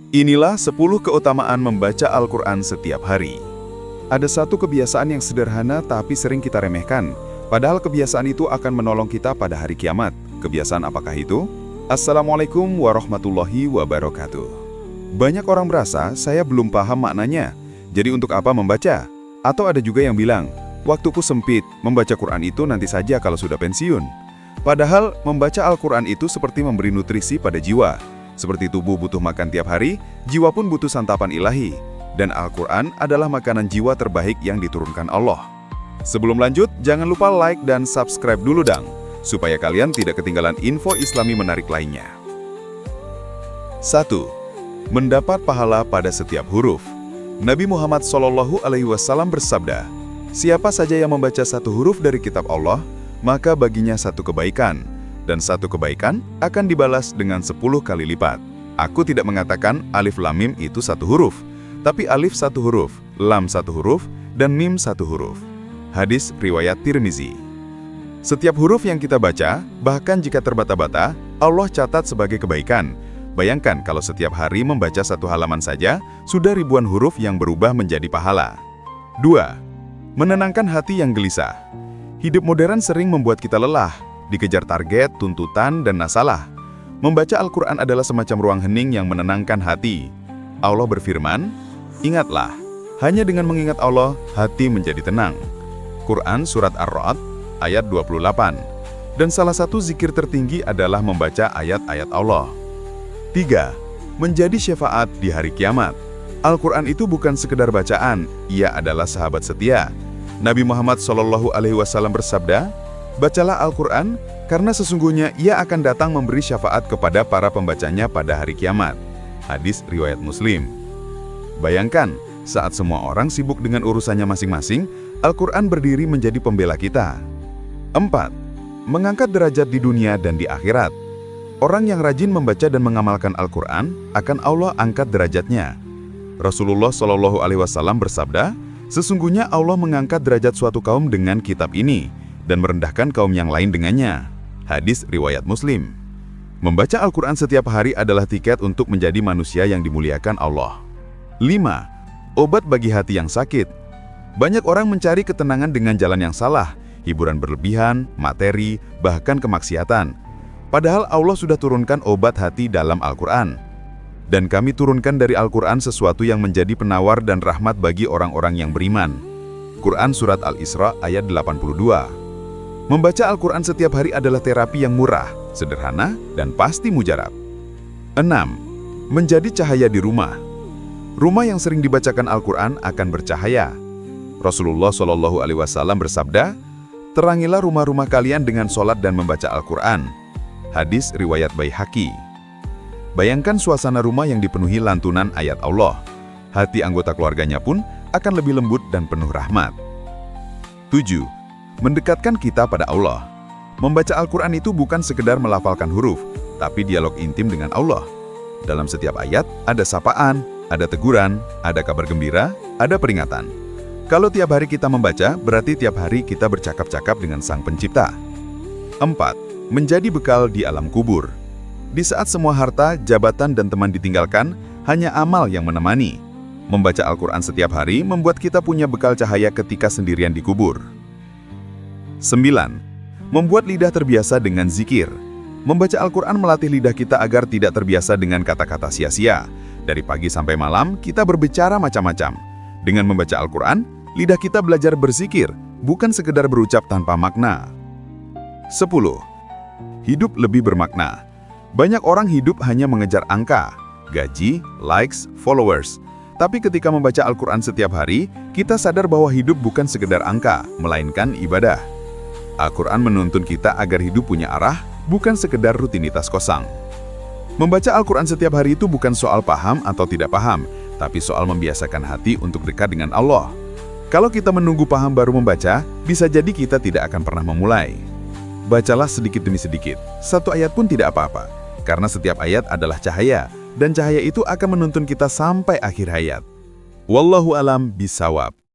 Inilah 10 keutamaan membaca Al-Quran setiap hari. Ada satu kebiasaan yang sederhana tapi sering kita remehkan. Padahal kebiasaan itu akan menolong kita pada hari kiamat. Kebiasaan apakah itu? Assalamualaikum warahmatullahi wabarakatuh. Banyak orang merasa saya belum paham maknanya. Jadi untuk apa membaca? Atau ada juga yang bilang, waktuku sempit, membaca Quran itu nanti saja kalau sudah pensiun. Padahal membaca Al-Quran itu seperti memberi nutrisi pada jiwa. Seperti tubuh butuh makan tiap hari, jiwa pun butuh santapan ilahi. Dan Al-Quran adalah makanan jiwa terbaik yang diturunkan Allah. Sebelum lanjut, jangan lupa like dan subscribe dulu dang, supaya kalian tidak ketinggalan info Islami menarik lainnya. 1. Mendapat pahala pada setiap huruf. Nabi Muhammad SAW bersabda, siapa saja yang membaca satu huruf dari kitab Allah, maka baginya satu kebaikan. Dan satu kebaikan akan dibalas dengan 10 kali lipat. Aku tidak mengatakan alif lam mim itu satu huruf, tapi alif satu huruf, lam satu huruf, dan mim satu huruf. Hadis riwayat Tirmizi. Setiap huruf yang kita baca, bahkan jika terbata-bata, Allah catat sebagai kebaikan. Bayangkan kalau setiap hari membaca satu halaman saja, sudah ribuan huruf yang berubah menjadi pahala. 2. Menenangkan hati yang gelisah. Hidup modern sering membuat kita lelah, dikejar target, tuntutan, dan masalah. Membaca Al-Quran adalah semacam ruang hening yang menenangkan hati. Allah berfirman, ingatlah, hanya dengan mengingat Allah, hati menjadi tenang. Quran Surat Ar-Ra'd, ayat 28. Dan salah satu zikir tertinggi adalah membaca ayat-ayat Allah. 3. Menjadi syafaat di hari kiamat. Al-Quran itu bukan sekedar bacaan, ia adalah sahabat setia. Nabi Muhammad SAW bersabda, bacalah Al-Quran, karena sesungguhnya ia akan datang memberi syafaat kepada para pembacanya pada hari kiamat. Hadis riwayat Muslim. Bayangkan, saat semua orang sibuk dengan urusannya masing-masing, Al-Quran berdiri menjadi pembela kita. 4. Mengangkat derajat di dunia dan di akhirat. Orang yang rajin membaca dan mengamalkan Al-Quran, akan Allah angkat derajatnya. Rasulullah SAW bersabda, sesungguhnya Allah mengangkat derajat suatu kaum dengan kitab ini, dan merendahkan kaum yang lain dengannya. Hadis riwayat Muslim. Membaca Al-Quran setiap hari adalah tiket untuk menjadi manusia yang dimuliakan Allah. 5. Obat bagi hati yang sakit. Banyak orang mencari ketenangan dengan jalan yang salah, hiburan berlebihan, materi, bahkan kemaksiatan. Padahal Allah sudah turunkan obat hati dalam Al-Quran. Dan kami turunkan dari Al-Quran sesuatu yang menjadi penawar dan rahmat bagi orang-orang yang beriman. Quran Surat Al-Isra ayat 82. Membaca Al-Quran setiap hari adalah terapi yang murah, sederhana, dan pasti mujarab. 6. Menjadi cahaya di rumah. Rumah yang sering dibacakan Al-Quran akan bercahaya. Rasulullah SAW bersabda, terangilah rumah-rumah kalian dengan sholat dan membaca Al-Quran. Hadis riwayat Baihaqi. Bayangkan suasana rumah yang dipenuhi lantunan ayat Allah. Hati anggota keluarganya pun akan lebih lembut dan penuh rahmat. 7. Mendekatkan kita pada Allah. Membaca Al-Quran itu bukan sekedar melafalkan huruf, tapi dialog intim dengan Allah. Dalam setiap ayat, ada sapaan, ada teguran, ada kabar gembira, ada peringatan. Kalau tiap hari kita membaca, berarti tiap hari kita bercakap-cakap dengan Sang Pencipta. 4. Menjadi bekal di alam kubur. Di saat semua harta, jabatan, dan teman ditinggalkan, hanya amal yang menemani. Membaca Al-Quran setiap hari membuat kita punya bekal cahaya ketika sendirian di kubur. 9. Membuat lidah terbiasa dengan zikir. Membaca Al-Quran melatih lidah kita agar tidak terbiasa dengan kata-kata sia-sia. Dari pagi sampai malam, kita berbicara macam-macam. Dengan membaca Al-Quran, lidah kita belajar berzikir, bukan sekedar berucap tanpa makna. 10. Hidup lebih bermakna. Banyak orang hidup hanya mengejar angka, gaji, likes, followers. Tapi ketika membaca Al-Quran setiap hari, kita sadar bahwa hidup bukan sekedar angka, melainkan ibadah. Al-Quran menuntun kita agar hidup punya arah, bukan sekedar rutinitas kosong. Membaca Al-Quran setiap hari itu bukan soal paham atau tidak paham, tapi soal membiasakan hati untuk dekat dengan Allah. Kalau kita menunggu paham baru membaca, bisa jadi kita tidak akan pernah memulai. Bacalah sedikit demi sedikit, satu ayat pun tidak apa-apa, karena setiap ayat adalah cahaya, dan cahaya itu akan menuntun kita sampai akhir hayat. Wallahu alam bisawab.